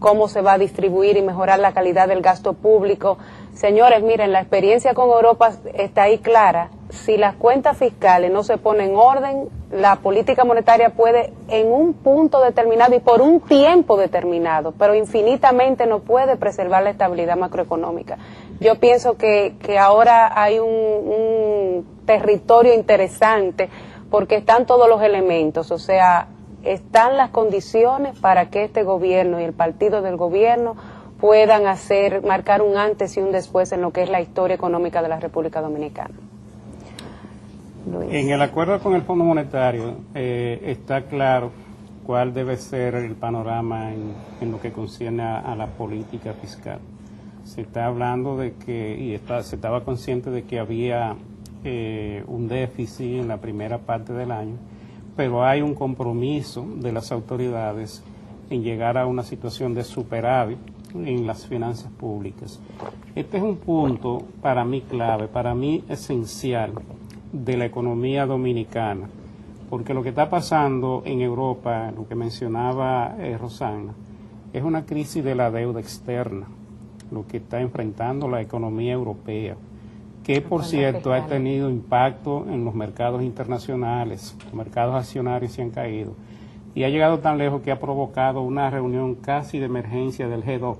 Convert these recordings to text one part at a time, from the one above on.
cómo se va a distribuir y mejorar la calidad del gasto público. Señores, miren, la experiencia con Europa está ahí clara. Si las cuentas fiscales no se ponen en orden, la política monetaria puede en un punto determinado y por un tiempo determinado, pero infinitamente no puede preservar la estabilidad macroeconómica. Yo pienso que ahora hay un territorio interesante porque están todos los elementos, o sea, están las condiciones para que este gobierno y el partido del gobierno puedan marcar un antes y un después en lo que es la historia económica de la República Dominicana. Luis. En el acuerdo con el Fondo Monetario está claro cuál debe ser el panorama en lo que concierne a la política fiscal. Se está hablando de que, se estaba consciente de que había un déficit en la primera parte del año, pero hay un compromiso de las autoridades en llegar a una situación de superávit en las finanzas públicas. Este es un punto para mí clave, para mí esencial de la economía dominicana, porque lo que está pasando en Europa, lo que mencionaba Rosana, es una crisis de la deuda externa, lo que está enfrentando la economía europea, que por cierto ha tenido impacto en los mercados internacionales, los mercados accionarios se han caído, y ha llegado tan lejos que ha provocado una reunión casi de emergencia del G2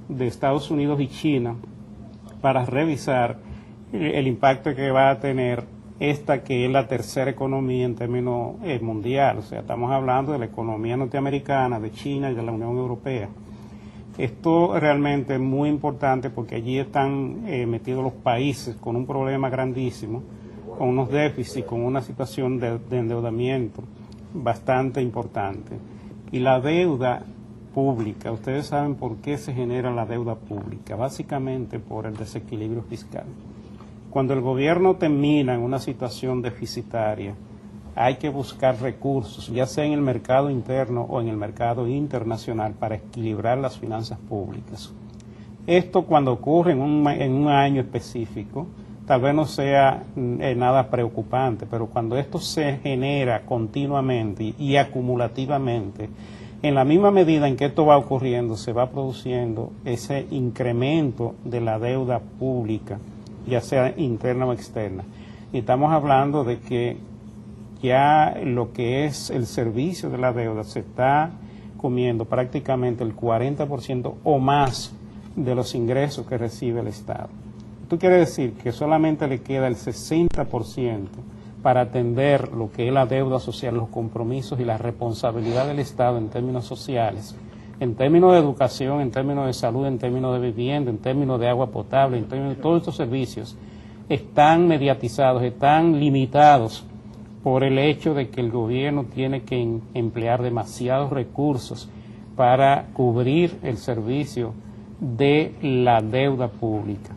de Estados Unidos y China para revisar el impacto que va a tener esta que es la tercera economía en términos mundial, o sea, estamos hablando de la economía norteamericana, de China y de la Unión Europea. Esto realmente es muy importante porque allí están metidos los países con un problema grandísimo, con unos déficits, con una situación de endeudamiento bastante importante. Y la deuda pública, ustedes saben por qué se genera la deuda pública, básicamente por el desequilibrio fiscal. Cuando el gobierno termina en una situación deficitaria, hay que buscar recursos, ya sea en el mercado interno o en el mercado internacional, para equilibrar las finanzas públicas. Esto cuando ocurre en un año específico, tal vez no sea nada preocupante, pero cuando esto se genera continuamente y acumulativamente, en la misma medida en que esto va ocurriendo, se va produciendo ese incremento de la deuda pública, ya sea interna o externa. Y estamos hablando de que ya lo que es el servicio de la deuda se está comiendo prácticamente el 40% o más de los ingresos que recibe el Estado. Esto quiere decir que solamente le queda el 60% para atender lo que es la deuda social, los compromisos y la responsabilidad del Estado en términos sociales, en términos de educación, en términos de salud, en términos de vivienda, en términos de agua potable, en términos de todos estos servicios, están mediatizados, están limitados por el hecho de que el gobierno tiene que emplear demasiados recursos para cubrir el servicio de la deuda pública.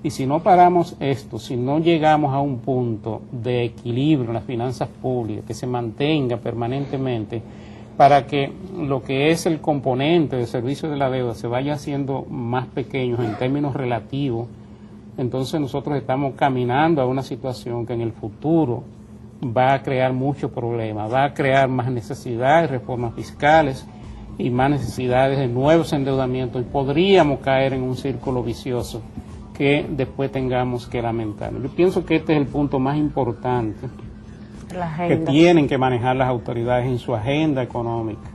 Y si no paramos esto, si no llegamos a un punto de equilibrio en las finanzas públicas, que se mantenga permanentemente, para que lo que es el componente de servicio de la deuda se vaya haciendo más pequeño en términos relativos, entonces nosotros estamos caminando a una situación que en el futuro va a crear muchos problemas, va a crear más necesidades de reformas fiscales y más necesidades de nuevos endeudamientos, y podríamos caer en un círculo vicioso que después tengamos que lamentar. Yo pienso que este es el punto más importante que tienen que manejar las autoridades en su agenda económica,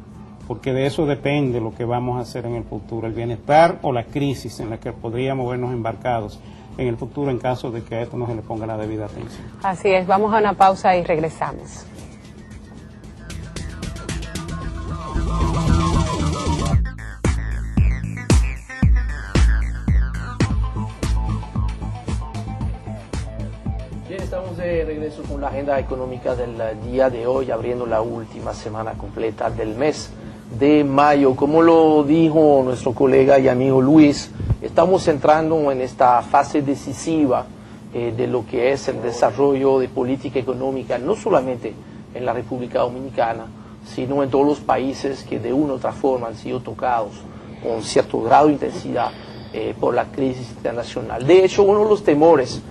porque de eso depende lo que vamos a hacer en el futuro, el bienestar o la crisis en la que podríamos vernos embarcados en el futuro en caso de que a esto no se le ponga la debida atención. Así es, vamos a una pausa y regresamos. Bien, estamos de regreso con la agenda económica del día de hoy, abriendo la última semana completa del mes de mayo. Como lo dijo nuestro colega y amigo Luis, estamos entrando en esta fase decisiva de lo que es el desarrollo de política económica, no solamente en la República Dominicana, sino en todos los países que de una u otra forma han sido tocados con cierto grado de intensidad por la crisis internacional. De hecho, uno de los temores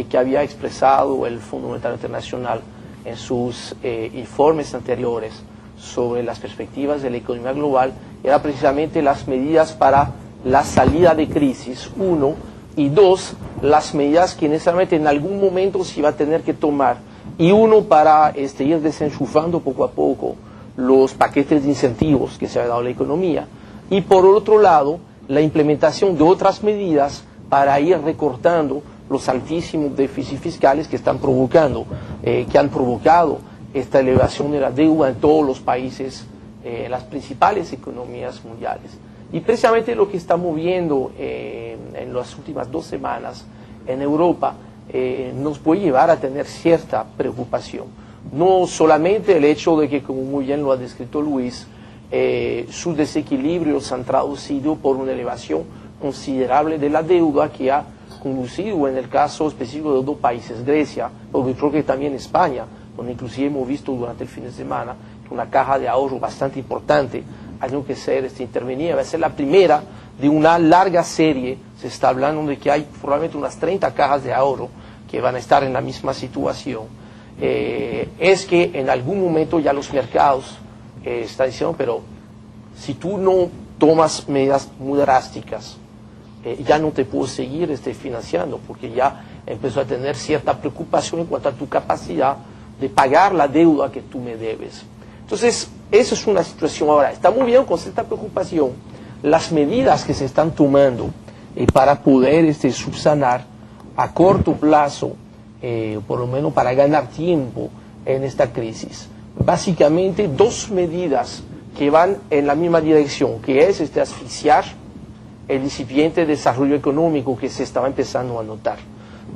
que había expresado el Fondo Monetario Internacional en sus informes anteriores sobre las perspectivas de la economía global era precisamente las medidas para la salida de crisis, uno, y dos, las medidas que necesariamente en algún momento se iba a tener que tomar, y uno para ir desenchufando poco a poco los paquetes de incentivos que se ha dado a la economía, y por otro lado, la implementación de otras medidas para ir recortando los altísimos déficits fiscales que están provocando, que han provocado esta elevación de la deuda en todos los países, en las principales economías mundiales. Y precisamente lo que estamos viendo en las últimas 2 semanas en Europa nos puede llevar a tener cierta preocupación. No solamente el hecho de que, como muy bien lo ha descrito Luis, sus desequilibrios se han traducido por una elevación considerable de la deuda que ha conducido en el caso específico de 2 países, Grecia, pero creo que también España, donde inclusive hemos visto durante el fin de semana una caja de ahorro bastante importante ha tenido que ser intervenida. Va a ser la primera de una larga serie. Se está hablando de que hay probablemente unas 30 cajas de ahorro que van a estar en la misma situación. Es que en algún momento ya los mercados están diciendo, pero si tú no tomas medidas muy drásticas, ya no te puedo seguir financiando, porque ya empezó a tener cierta preocupación en cuanto a tu capacidad de pagar la deuda que tú me debes. Entonces, eso es una situación ahora. Estamos viendo con cierta preocupación las medidas que se están tomando para poder subsanar a corto plazo, por lo menos para ganar tiempo en esta crisis. Básicamente, 2 medidas que van en la misma dirección, que es asfixiar el incipiente desarrollo económico que se estaba empezando a notar.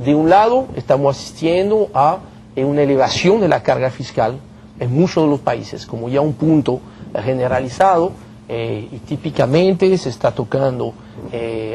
De un lado, estamos asistiendo a una elevación de la carga fiscal en muchos de los países, como ya un punto generalizado, y típicamente se está tocando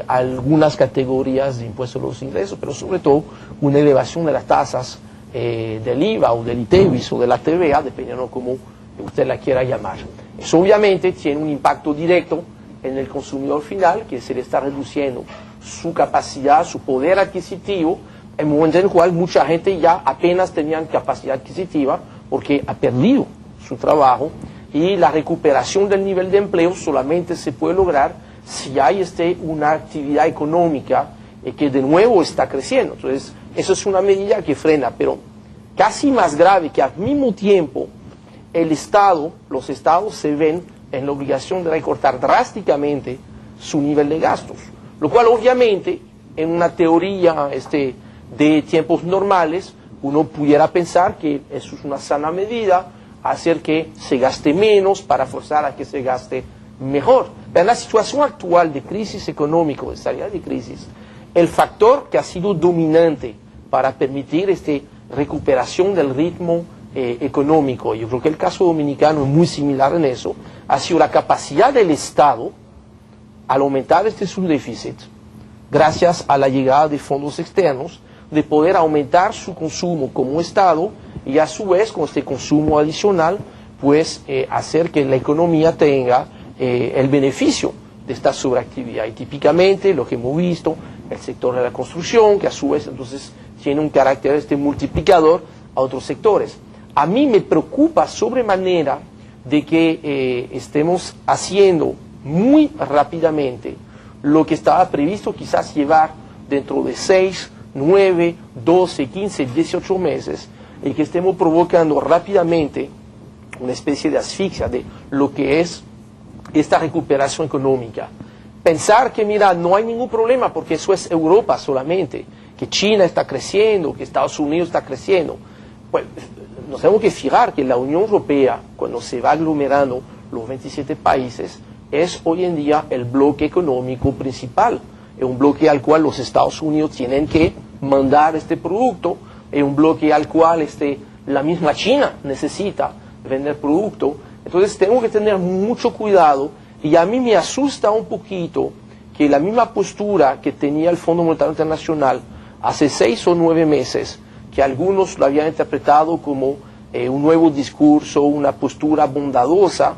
algunas categorías de impuestos a los ingresos, pero sobre todo una elevación de las tasas del IVA o del ITEVIS o de la TVA, dependiendo de cómo usted la quiera llamar. Eso obviamente tiene un impacto directo en el consumidor final, que se le está reduciendo su capacidad, su poder adquisitivo, en un momento en el cual mucha gente ya apenas tenía capacidad adquisitiva porque ha perdido su trabajo, y la recuperación del nivel de empleo solamente se puede lograr si hay una actividad económica que de nuevo está creciendo. Entonces, eso es una medida que frena, pero casi más grave, que al mismo tiempo los estados se ven en la obligación de recortar drásticamente su nivel de gastos, lo cual obviamente en una teoría de tiempos normales uno pudiera pensar que eso es una sana medida, hacer que se gaste menos para forzar a que se gaste mejor. Pero en la situación actual de crisis económica, de salida de crisis, el factor que ha sido dominante para permitir recuperación del ritmo económico, yo creo que el caso dominicano es muy similar en eso, ha sido la capacidad del Estado al aumentar su déficit, gracias a la llegada de fondos externos, de poder aumentar su consumo como Estado y a su vez con consumo adicional, pues hacer que la economía tenga el beneficio de esta sobreactividad. Y típicamente lo que hemos visto, el sector de la construcción, que a su vez entonces tiene un carácter multiplicador a otros sectores. A mí me preocupa sobremanera de que estemos haciendo muy rápidamente lo que estaba previsto quizás llevar dentro de 6, 9, 12, 15, 18 meses, y que estemos provocando rápidamente una especie de asfixia de lo que es esta recuperación económica. Pensar que, mira, no hay ningún problema porque eso es Europa solamente, que China está creciendo, que Estados Unidos está creciendo. Pues nos tenemos que fijar que la Unión Europea, cuando se va aglomerando los 27 países, es hoy en día el bloque económico principal. Es un bloque al cual los Estados Unidos tienen que mandar este producto, es un bloque al cual la misma China necesita vender producto. Entonces tenemos que tener mucho cuidado, y a mí me asusta un poquito que la misma postura que tenía el Fondo Monetario Internacional hace 6 o 9 meses, que algunos lo habían interpretado como un nuevo discurso, una postura bondadosa